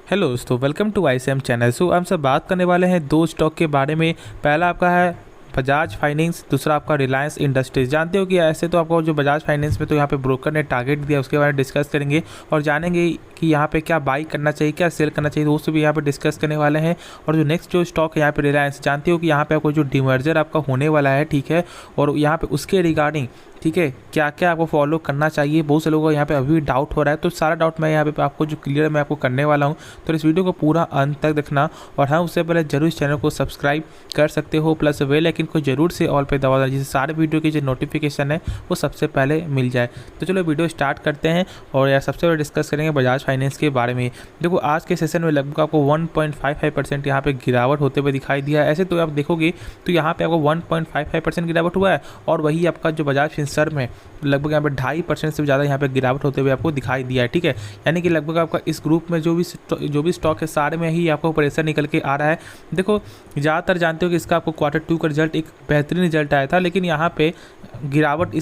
Hello दोस्तों, welcome to ICM channel. हम सब बात करने वाले हैं दो स्टॉक के बारे में। पहला आपका है बजाज फाइनेंस, दूसरा आपका रिलायंस इंडस्ट्रीज। जानते हो कि ऐसे तो आपको जो बजाज फाइनेंस में तो यहाँ पे ब्रोकर ने टारगेट दिया, उसके बारे में डिस्कस करेंगे और जानेंगे कि यहाँ पे क्या बाई करना चाहिए, क्या सेल करना चाहिए, दोस्तों भी यहाँ पे डिस्कस करने वाले हैं। और जो नेक्स्ट जो स्टॉक है यहाँ पे रिलायंस, जानते हो कि यहाँ पे आपको जो डिमर्जर आपका होने वाला है, ठीक है, और यहाँ पे उसके रिगार्डिंग ठीक है क्या क्या आपको फॉलो करना चाहिए। बहुत से लोगों को यहाँ पे अभी भी डाउट हो रहा है, तो सारा डाउट मैं यहाँ पे आपको जो क्लियर मैं आपको करने वाला हूँ। तो इस वीडियो को पूरा अंत तक देखना और हाँ, उससे पहले जरूर इस चैनल को सब्सक्राइब कर सकते हो, प्लस बेल आइकन को जरूर से ऑल पे दबा देना, जिससे सारे वीडियो की जो नोटिफिकेशन है वो सबसे पहले मिल जाए। तो चलो वीडियो स्टार्ट करते हैं और यार सबसे पहले डिस्कस करेंगे बजाज फाइनेंस के बारे में। देखो आज के सेशन में लगभग आपको 1.55% यहाँ पे गिरावट होते हुए दिखाई दिया है। ऐसे तो आप देखोगे तो यहाँ पे आपको 1.55% गिरावट हुआ है और वही आपका जो बजाज फिनसर्व में लगभग यहाँ पे 2.5% से ज़्यादा यहाँ पे गिरावट होते हुए आपको दिखाई दिया है, ठीक है। यानी कि लगभग आपका इस ग्रुप में जो भी स्टॉक है सारे में ही आपको प्रेशर निकल के आ रहा है। देखो ज़्यादातर जानते हो कि इसका आपको Q2 का रिजल्ट एक बेहतरीन रिजल्ट आया था, लेकिन यहाँ पे गिरावट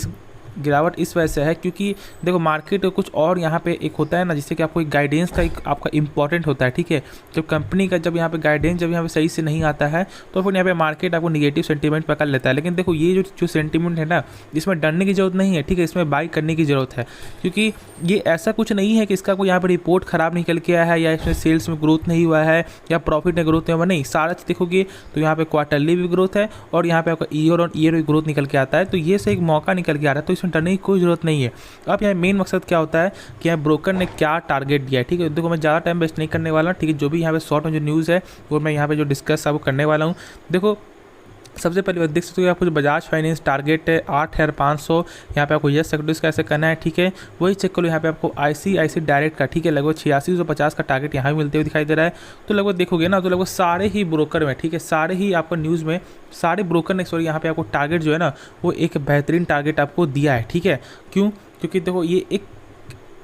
इस वजह से है क्योंकि देखो मार्केट कुछ और यहाँ पे एक होता है ना, जिससे कि आपको एक गाइडेंस का एक आपका इंपॉर्टेंट होता है, ठीक है। जब कंपनी का जब यहाँ पे गाइडेंस जब यहाँ पे सही से नहीं आता है तो फिर यहाँ पे मार्केट आपको निगेटिव सेंटीमेंट पकड़ लेता है। लेकिन देखो ये जो सेंटीमेंट है ना, इसमें डरने की जरूरत नहीं है, ठीक है, इसमें बाई करने की जरूरत है। क्योंकि ये ऐसा कुछ नहीं है कि इसका कोई यहाँ पर रिपोर्ट ख़राब निकल के आया है या इसमें सेल्स में ग्रोथ नहीं हुआ है या प्रॉफिट में ग्रोथ नहीं हुआ, नहीं, सारा चीज़ देखोगे तो यहाँ पे क्वार्टरली भी ग्रोथ है और यहाँ पे आपका ईयर ऑन ईयर भी ग्रोथ निकल के आता है। तो ये से एक मौका निकल के आ रहा है, तो इसमें डरने की कोई ज़रूरत नहीं है। अब यहाँ मेन मकसद क्या होता है कि यहाँ ब्रोकर ने क्या टारगेट दिया है, ठीक है। देखो मैं ज़्यादा टाइम वेस्ट नहीं करने वाला, ठीक है। जो भी यहाँ पे शॉर्ट में जो न्यूज़ है वो मैं यहाँ पे जो डिस्कस आपको करने वाला हूँ। देखो सबसे पहले देख सकते हो आपको जो बजाज फाइनेंस टारगेट है 8,500, यहाँ पे आपको यस सिक्योरिटीज कैसे करना है, ठीक है, वही चेक करो। यहाँ पे आपको ICICI डायरेक्ट का, ठीक है, लगभग 8650 का टारगेट यहाँ भी मिलते हुए दिखाई दे रहा है। तो लगभग देखोगे ना तो लगभग सारे ही ब्रोकर में, ठीक है, सारे ही आपको न्यूज़ में सारे ब्रोकर ने यहाँ पे आपको टारगेट जो है ना वो एक बेहतरीन टारगेट आपको दिया है, ठीक है। क्यों? क्योंकि देखो ये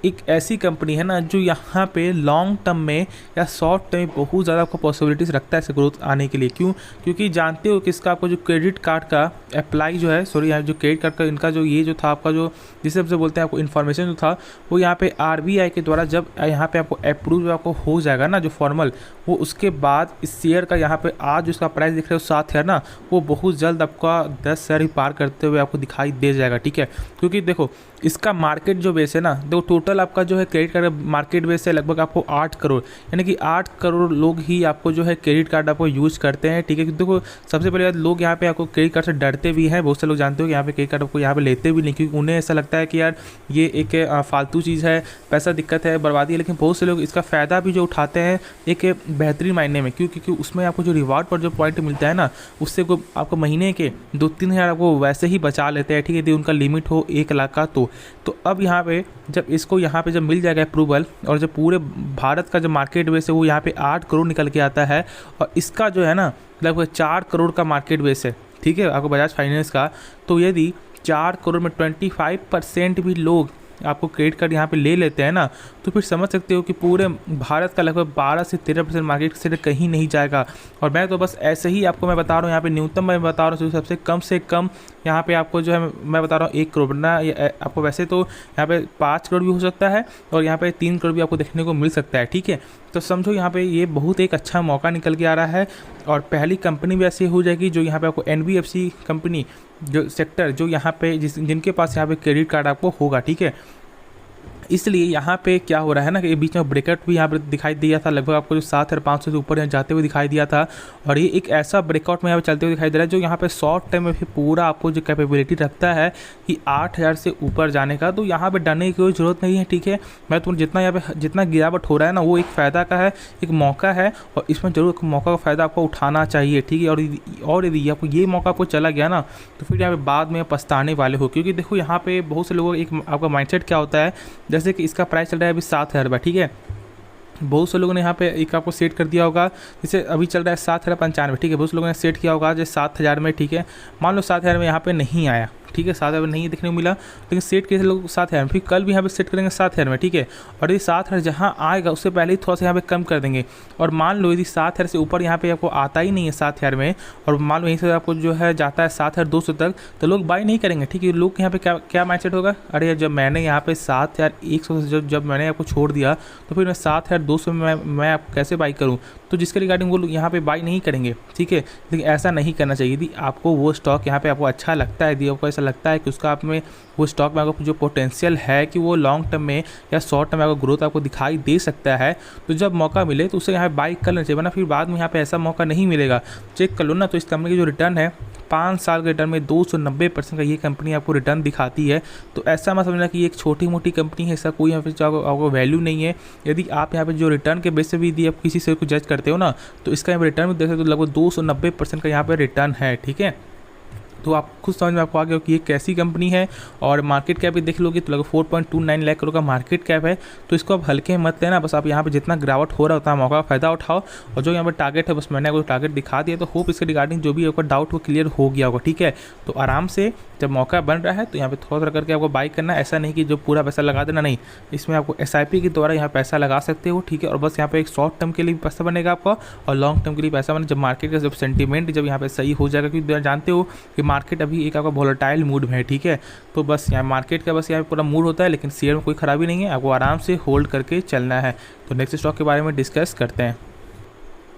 एक ऐसी कंपनी है ना जो यहाँ पे लॉन्ग टर्म में या शॉर्ट टर्म में बहुत ज़्यादा आपको पॉसिबिलिटीज़ रखता है इसे ग्रोथ आने के लिए। क्यों? क्योंकि जानते हो कि इसका आपको जो क्रेडिट कार्ड का अप्लाई जो है, सॉरी यहाँ जो क्रेडिट कार्ड का इनका जो ये जो था आपका जो जिसे हमसे बोलते हैं आपको इन्फॉर्मेशन जो था वो यहाँ पे RBI के द्वारा जब यहाँ पे आपको अप्रूव आपको हो जाएगा ना जो फॉर्मल, वो उसके बाद इस शेयर का यहाँ पे आज उसका प्राइस दिख रहा है 7,000 ना, वो बहुत जल्द आपका 10,000 ही पार करते हुए आपको दिखाई दे जाएगा, ठीक है। क्योंकि देखो इसका मार्केट जो बेस है ना, देखो टोटल आपका जो है क्रेडिट कार्ड मार्केट बेस है लगभग आपको 8 करोड़, यानी कि 8 करोड़ लोग ही आपको जो है क्रेडिट कार्ड आपको यूज़ करते हैं, ठीक है। देखो सबसे पहले बात, लोग यहाँ पे आपको क्रेडिट कार्ड से डरते भी हैं। बहुत से लोग जानते हो कि यहाँ पे क्रेडिट कार्ड आपको यहाँ पे लेते भी नहीं, क्योंकि उन्हें ऐसा लगता है कि यार ये एक फालतू चीज़ है, पैसा दिक्कत है, बर्बादी है। लेकिन बहुत से लोग इसका फ़ायदा भी जो उठाते हैं एक बेहतरीन मायने में। क्योंकि उसमें आपको जो रिवार्ड पर जो पॉइंट मिलता है ना, उससे आपको महीने के 2-3 हज़ार आपको वैसे ही बचा लेते हैं, ठीक है, यदि उनका लिमिट हो 1 लाख का। तो अब यहाँ पे जब इसको यहाँ पे जब मिल जाएगा अप्रूवल और जब पूरे भारत का जो मार्केट बेस है वो यहाँ पे 8 करोड़ निकल के आता है और इसका जो है ना लगभग 4 करोड़ का मार्केट बेस है, ठीक है, आपको बजाज फाइनेंस का। तो यदि 4 करोड़ में 25% भी लोग आपको क्रेडिट कार्ड यहाँ पे ले लेते हैं ना, तो फिर समझ सकते हो कि पूरे भारत का लगभग 12 से 13% मार्केट से कहीं नहीं जाएगा। और मैं तो बस ऐसे ही आपको मैं बता रहा हूँ, यहाँ पे न्यूनतम मैं बता रहा हूँ, सबसे कम से कम यहाँ पे आपको जो है मैं बता रहा हूँ 1 करोड़ ना, आपको वैसे तो यहाँ पे 5 करोड़ भी हो सकता है और यहाँ पे 3 करोड़ भी आपको देखने को मिल सकता है, ठीक है। तो समझो यहाँ पे ये बहुत एक अच्छा मौका निकल के आ रहा है और पहली कंपनी भी ऐसी हो जाएगी जो यहाँ पे आपको NBFC कंपनी जो सेक्टर जो यहाँ पे जिनके पास यहाँ पे क्रेडिट कार्ड आपको होगा, ठीक है। इसलिए यहाँ पे क्या हो रहा है ना कि बीच में ब्रेकआउट भी यहाँ पर दिखाई दिया था, लगभग आपको जो 7,500 से ऊपर यहाँ जाते हुए दिखाई दिया था। और ये एक ऐसा ब्रेकआउट में यहाँ पे चलते हुए दिखाई दे रहा है जो यहाँ पे शॉर्ट टाइम में भी पूरा आपको जो कैपेबिलिटी रखता है कि 8,000 से ऊपर जाने का। तो यहाँ पे डरने की कोई ज़रूरत नहीं है, ठीक है। मैं तो जितना यहाँ पे जितना गिरावट हो रहा है ना वो एक फ़ायदा का है, एक मौका है और इसमें ज़रूर मौका का फ़ायदा आपको उठाना चाहिए, ठीक है। और यदि आपको ये मौका आपको चला गया ना तो फिर यहाँ पे बाद में पछताने वाले हो। क्योंकि देखो यहाँ पे बहुत से लोगों का एक आपका माइंडसेट क्या होता है, जैसे कि इसका प्राइस चल रहा है अभी 7,000 रुपये, ठीक है। बहुत से लोगों ने यहाँ पे एक आपको सेट कर दिया होगा, जैसे अभी चल रहा है 7,95, ठीक है। बहुत से लोगों ने सेट किया होगा जैसे 7,000 में, ठीक है। मान लो 7,000 में यहाँ पे नहीं आया, ठीक है, 7,000 नहीं देखने को मिला, लेकिन सेट किए थे लोग 7,000, फिर कल भी यहाँ पे सेट करेंगे 7,000 में, ठीक है। और यदि 7,000 जहाँ आएगा उससे पहले ही थोड़ा सा यहाँ पे कम कर देंगे, और मान लो यदि 7,000 से ऊपर यहाँ पे आपको आता ही नहीं है 7,000 में, और मान लो यहीं से आपको जो है जाता है 7,200 तक, तो लोग बाई नहीं करेंगे, ठीक है। लोग यहाँ पे क्या माइंडसेट होगा, अरे यार जब मैंने यहाँ पे 7,100 से जब मैंने आपको छोड़ दिया, तो फिर मैं 7,200 में मैं आप कैसे बाई करूँ, तो जिसके रिगार्डिंग वो लोग यहाँ पे बाई नहीं करेंगे, ठीक है। लेकिन ऐसा नहीं करना चाहिए। यदि आपको वो स्टॉक यहाँ पे आपको अच्छा लगता है, यदि आपको ऐसा लगता है कि उसका आप में वो स्टॉक में आपको जो पोटेंशियल है कि वो लॉन्ग टर्म में या शॉर्ट टर्म में आपको ग्रोथ आपको दिखाई दे सकता है, तो जब मौका मिले तो उसे यहाँ पे बाई कर लेना चाहिए, वरना फिर बाद में यहाँ पे ऐसा मौका नहीं मिलेगा। चेक कर लो ना, तो इस कंपनी की जो रिटर्न है 5 साल के रिटर्न में 290% का ये कंपनी आपको रिटर्न दिखाती है। तो ऐसा मत समझना कि ये एक छोटी मोटी कंपनी है, ऐसा कोई यहाँ पे आपको वैल्यू नहीं है। यदि आप यहाँ पे जो रिटर्न के बेस पे भी यदि आप किसी से को जज करते हो ना, तो इसका यहाँ पे रिटर्न भी देख सकते हो, लगभग 290% का यहाँ पे रिटर्न है, ठीक है। तो आप खुद समझ में आपको आ गया कि ये कैसी कंपनी है। और मार्केट कैप भी देख लोगे तो लगभग 4.29 लाख करोड़ का मार्केट कैप है। तो इसको आप हल्के में मत लेना, बस आप यहाँ पे जितना गिरावट हो रहा होता है मौका का फायदा उठाओ, और जो यहाँ पे टारगेट है बस मैंने आपको टारगेट दिखा दिया, तो होप इसके रिगार्डिंग जो भी आपका डाउट वो क्लियर हो गया होगा, ठीक है। तो आराम से जब मौका बन रहा है तो यहाँ पे थोड़ा थोड़ा करके आपको बाई करना, ऐसा नहीं कि जो पूरा पैसा लगा देना, नहीं। इसमें आपको SIP के द्वारा यहाँ पैसा लगा सकते हो, ठीक है। और बस यहाँ पे एक शॉर्ट टर्म के लिए भी पैसा बनेगा आपका, और लॉन्ग टर्म के लिए पैसा बने जब मार्केट का जब सेंटीमेंट जब यहाँ पे सही हो जाएगा, क्योंकि जानते हो कि मार्केट अभी एक आपका वोलेटाइल मूड में है, ठीक है। तो बस यहाँ मार्केट का बस यहाँ पूरा मूड होता है, लेकिन शेयर में कोई खराबी नहीं है, आपको आराम से होल्ड करके चलना है। तो नेक्स्ट स्टॉक के बारे में डिस्कस करते हैं।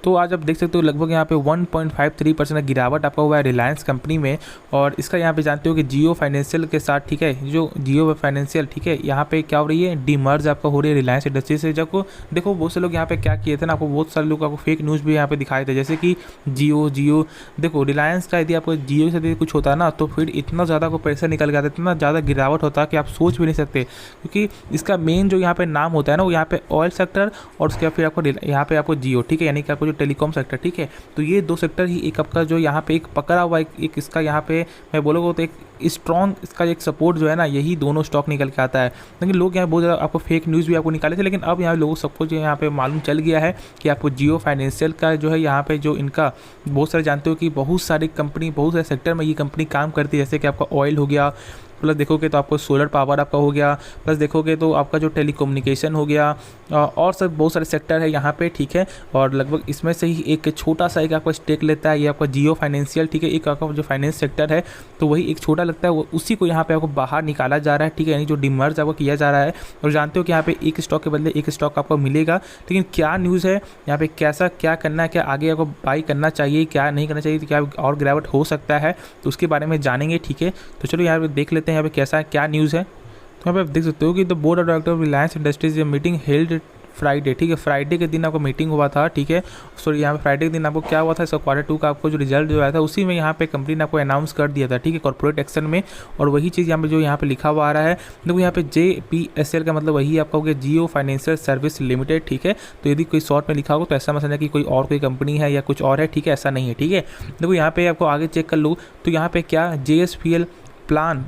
तो आज आप देख सकते हो लगभग यहाँ पे 1.53% का गिरावट आपका हुआ है रिलायंस कंपनी में। और इसका यहाँ पे जानते हो कि जियो फाइनेंशियल के साथ, ठीक है, जो जियो फाइनेंशियल, ठीक है, यहाँ पे क्या हो रही है, डीमर्ज आपका हो रही है रिलायंस इंडस्ट्री से। जब को देखो बहुत से लोग यहाँ पे क्या किए थे ना, आपको बहुत सारे लोग आपको फेक न्यूज़ भी यहाँ पे दिखाए थे, जैसे कि जियो देखो रिलायंस का यदि आपको जियो से यदि कुछ होता ना, तो फिर इतना ज़्यादा को पैसा निकल गया था, इतना ज़्यादा गिरावट होता कि आप सोच भी नहीं सकते। क्योंकि इसका मेन जो यहाँ पे नाम होता है ना, वो यहाँ पे ऑयल सेक्टर, और उसके बाद फिर आपको यहाँ पे आपको जियो, ठीक है, यानी कि आपको टेलीकॉम सेक्टर, ठीक है। तो ये दो सेक्टर ही एक आपका जो यहाँ पे एक पकड़ा हुआ एक इसका यहाँ पे मैं बोलूँगा तो एक स्ट्रॉन्ग इसका एक सपोर्ट जो है ना, यही दोनों स्टॉक निकल के आता है। लेकिन लोग यहाँ बहुत ज़्यादा आपको फेक न्यूज़ भी आपको निकाले थे, लेकिन अब यहाँ लोगों सबको जो यहाँ पे मालूम चल गया है कि आपको जियो फाइनेंशियल का जो है यहाँ पे जो इनका बहुत सारे जानते हो कि बहुत सारी कंपनी बहुत सारे सेक्टर में ये कंपनी काम करती है, जैसे कि आपका ऑयल हो गया, प्लस देखोगे तो आपको सोलर पावर आपका हो गया, प्लस देखोगे तो आपका जो टेलीकम्युनिकेशन हो गया, और सब बहुत सारे सेक्टर है यहाँ पे, ठीक है। और लगभग इसमें से ही एक छोटा सा एक आपका स्टेक लेता है ये आपका जियो फाइनेंशियल, ठीक है। एक आपका जो फाइनेंस सेक्टर है तो वही एक छोटा लगता है, वो उसी को यहाँ पे आपको बाहर निकाला जा रहा है, ठीक है, यानी जो डिमर्ज आपको किया जा रहा है। और जानते हो कि यहाँ पे एक स्टॉक के बदले एक स्टॉक आपको मिलेगा, लेकिन क्या न्यूज़ है यहाँ पे, कैसा क्या करना है, क्या आगे आपको बाई करना चाहिए, क्या नहीं करना चाहिए, क्या और गिरावट हो सकता है, तो उसके बारे में जानेंगे, ठीक है। तो चलो यहाँ पे देख लेते हैं यहाँ पे कैसा है, क्या न्यूज़ है। तो यहाँ पे आप देख सकते हो कि the board of director of Reliance industries meeting held Friday, ठीक है, फ्राइडे के दिन आपको मीटिंग हुआ था, ठीक है। सॉरी यहाँ पे फ्राइडे के दिन आपको क्या हुआ था, इसका Q2 का आपको जो रिजल्ट जो आया था उसी में यहाँ पे कंपनी ने आपको अनाउंस कर दिया था, ठीक है, कॉर्पोरेट एक्शन में। और वही चीज़ यहाँ पे जो यहाँ पे लिखा हुआ आ रहा है, देखो यहाँ पे JPSL का मतलब वही आपका हो गया जियो फाइनेंशियल सर्विस लिमिटेड, ठीक है। तो यदि कोई शॉर्ट में लिखा होगा तो ऐसा मत समझना कि कोई और कोई कंपनी है या कुछ और है, ठीक है, ऐसा नहीं है, ठीक है। देखो यहाँ पे आपको आगे चेक कर लो, तो यहाँ पे क्या JSPL plan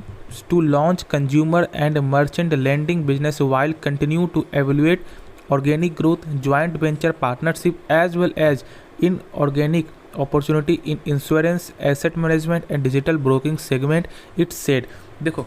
to launch consumer and merchant lending business while continue to evaluate organic growth, joint venture partnership as well as inorganic opportunity in insurance, asset management and digital broking segment, it said। देखो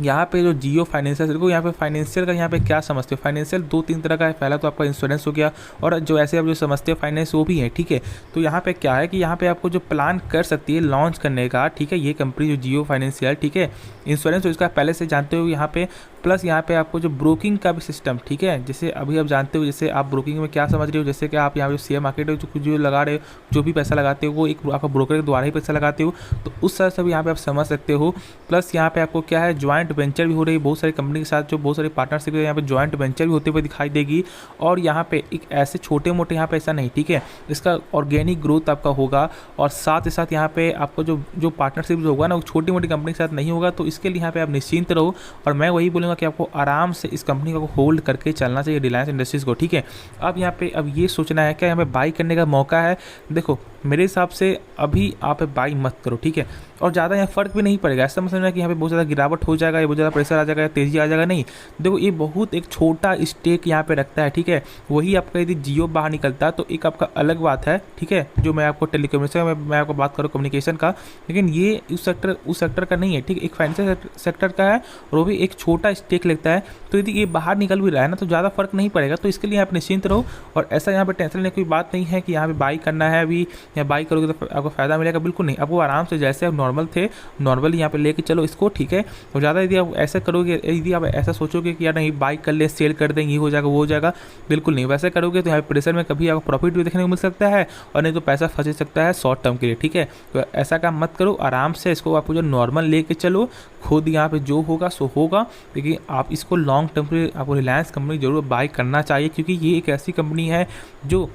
यहाँ पे जो जियो financial, देखो यहाँ पे financial का यहाँ पे क्या समझते हो, फाइनेंशियल 2-3 तरह का है। पहला तो आपका इंश्योरेंस हो गया, और जो ऐसे आप जो समझते हो फाइनेंस वो भी है, ठीक है। तो यहाँ पे क्या है कि यहाँ पे आपको जो प्लान कर सकती है लॉन्च करने का, ठीक है, ये कंपनी जो जियो फाइनेंशियल, ठीक है। इंश्योरेंस तो इसका पहले से जानते हो यहाँ पे, प्लस यहाँ पे आपको जो ब्रोकिंग का भी सिस्टम, ठीक है, जैसे अभी आप जानते हो, जैसे आप ब्रोकिंग में क्या समझ रहे हो, जैसे कि आप यहाँ पे शेयर मार्केट में जो लगा रहे हो, जो भी पैसा लगाते हो वो एक आपका ब्रोकर के द्वारा ही पैसा लगाते हो, तो उस तरह से भी यहाँ पे आप समझ सकते हो। प्लस यहाँ पे आपको क्या है, ज्वाइंट वेंचर भी हो रही है बहुत सारी कंपनी के साथ, जो बहुत सारी पार्टनरशिप यहाँ पे ज्वाइंट वेंचर भी होते हुए दिखाई देगी। और यहाँ पे एक ऐसे छोटे मोटे यहाँ पे ऐसा नहीं, ठीक है, इसका ऑर्गेनिक ग्रोथ आपका होगा, और साथ ही साथ यहाँ पे आपको जो पार्टनरशिप जो होगा ना वो छोटी मोटी कंपनी के साथ नहीं होगा। तो इसके लिए यहाँ पे आप निश्चिंत रहो, और मैं वही बोलूँगा कि आपको आराम से इस कंपनी को होल्ड करके चलना चाहिए, रिलायंस इंडस्ट्रीज़ को, ठीक है। अब यहाँ पे अब ये सोचना है क्या यहाँ पे बाई करने का मौका है। देखो मेरे हिसाब से अभी आप बाई मत करो, ठीक है, और ज़्यादा यहाँ फ़र्क भी नहीं पड़ेगा। ऐसा समझना कि यहाँ पे बहुत ज़्यादा गिरावट हो जाएगा जाएगा, ये बहुत ज़्यादा प्रेशर आ जाएगा, तेज़ी आ जाएगा, नहीं। देखो ये बहुत एक छोटा स्टेक यहाँ पे रखता है, ठीक है। वही आपका यदि जियो बाहर निकलता है तो एक आपका अलग बात है, ठीक है। जो मैं आपको टेलीकम्युनिकेशन में मैं आपको बात करूँ कम्युनिकेशन का, लेकिन ये उस सेक्टर का नहीं है, ठीक है। एक फाइनेंशियल सेक्टर का है और वो भी एक छोटा स्टेक लेता है। तो यदि ये बाहर निकल भी रहा है ना तो ज़्यादा फर्क नहीं पड़ेगा। तो इसके लिए आप निश्चिंत रहो और ऐसा यहाँ पे टेंशन लेने की कोई बात नहीं है कि यहाँ पे बाई करना है अभी, या बाई करोगे तो आपको फ़ायदा मिलेगा, बिल्कुल नहीं। आपको आराम से जैसे आप नॉर्मल थे नॉर्मली यहाँ पे लेके चलो इसको, ठीक है। और ज़्यादा यदि आप ऐसा करोगे, यदि आप ऐसा सोचोगे कि यार नहीं बाई कर ले, सेल कर दें, ये हो जाएगा वो हो जाएगा, बिल्कुल नहीं। वैसे करोगे तो यहाँ पे प्रेशर में कभी आपको प्रॉफिट भी देखने को मिल सकता है और नहीं तो पैसा फंस सकता है शॉर्ट टर्म के लिए, ठीक है। तो ऐसा काम मत करो, आराम से इसको आपको जो नॉर्मल लेके चलो, खुद यहाँ पे जो होगा सो होगा। लेकिन आप इसको लॉन्ग टर्म पे आपको रिलायंस कंपनी जरूर बाई करना चाहिए, क्योंकि ये एक ऐसी कंपनी है जो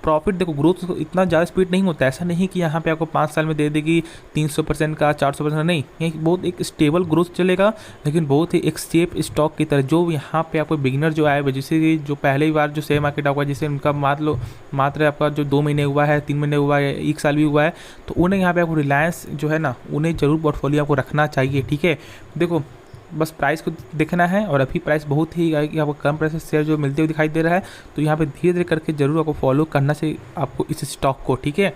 प्रॉफिट, देखो ग्रोथ इतना ज़्यादा स्पीड नहीं होता है। ऐसा नहीं कि यहाँ पे आपको 5 साल में दे देगी 300% का, 400% नहीं। ये बहुत एक स्टेबल ग्रोथ चलेगा, लेकिन बहुत ही एक सेफ स्टॉक की तरह। जो यहाँ पे आपको बिगिनर जो आए हुए, जैसे कि जो पहली बार जो शेयर मार्केट हुआ, जिसे उनका मात्र आपका जो 2 महीने हुआ है, 3 महीने हुआ है, 1 साल भी हुआ है, तो उन्हें यहाँ पे आपको रिलायंस जो है ना, उन्हें ज़रूर पोर्टफोलियो आपको रखना चाहिए, ठीक है। देखो बस प्राइस को देखना है, और अभी प्राइस बहुत ही आपको कम प्राइस से शेयर जो मिलते हुए दिखाई दे रहा है। तो यहाँ पे धीरे धीरे करके जरूर आपको फॉलो करना चाहिए आपको इस स्टॉक को, ठीक है।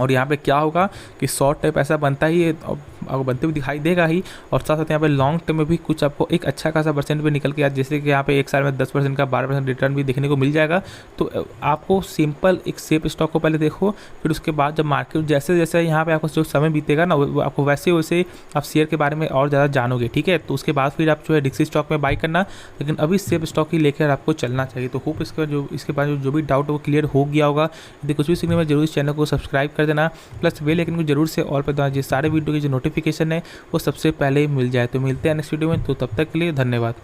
और यहाँ पे क्या होगा कि शॉर्ट टाइप ऐसा बनता ही है, आपको बनते हुए दिखाई देगा ही, और साथ साथ यहाँ पे लॉन्ग टर्म में भी कुछ आपको एक अच्छा खासा परसेंट पे निकल के जैसे कि यहाँ पे 1 साल में 10% का 12% रिटर्न भी देखने को मिल जाएगा। तो आपको सिंपल एक सेफ स्टॉक को पहले देखो, फिर उसके बाद जब मार्केट जैसे जैसे यहाँ पे आपको जो समय बीतेगा ना, आपको वैसे वैसे आप शेयर के बारे में और ज़्यादा जानोगे, ठीक है। तो उसके बाद फिर आप जो है रिस्की स्टॉक में बाई करना, लेकिन अभी सेफ स्टॉक ही लेकर आपको चलना चाहिए। तो होप इसके बाद जो भी डाउट है वो क्लियर हो गया होगा। यदि कुछ भी सीखने में जरूर इस चैनल को सब्सक्राइब कर देना, प्लस बेल आइकन को जरूर से ऑल पर दबाना, सारे वीडियो की जो नोटिफिकेशन है वो सबसे पहले मिल जाए। तो मिलते हैं नेक्स्ट वीडियो में, तो तब तक के लिए धन्यवाद।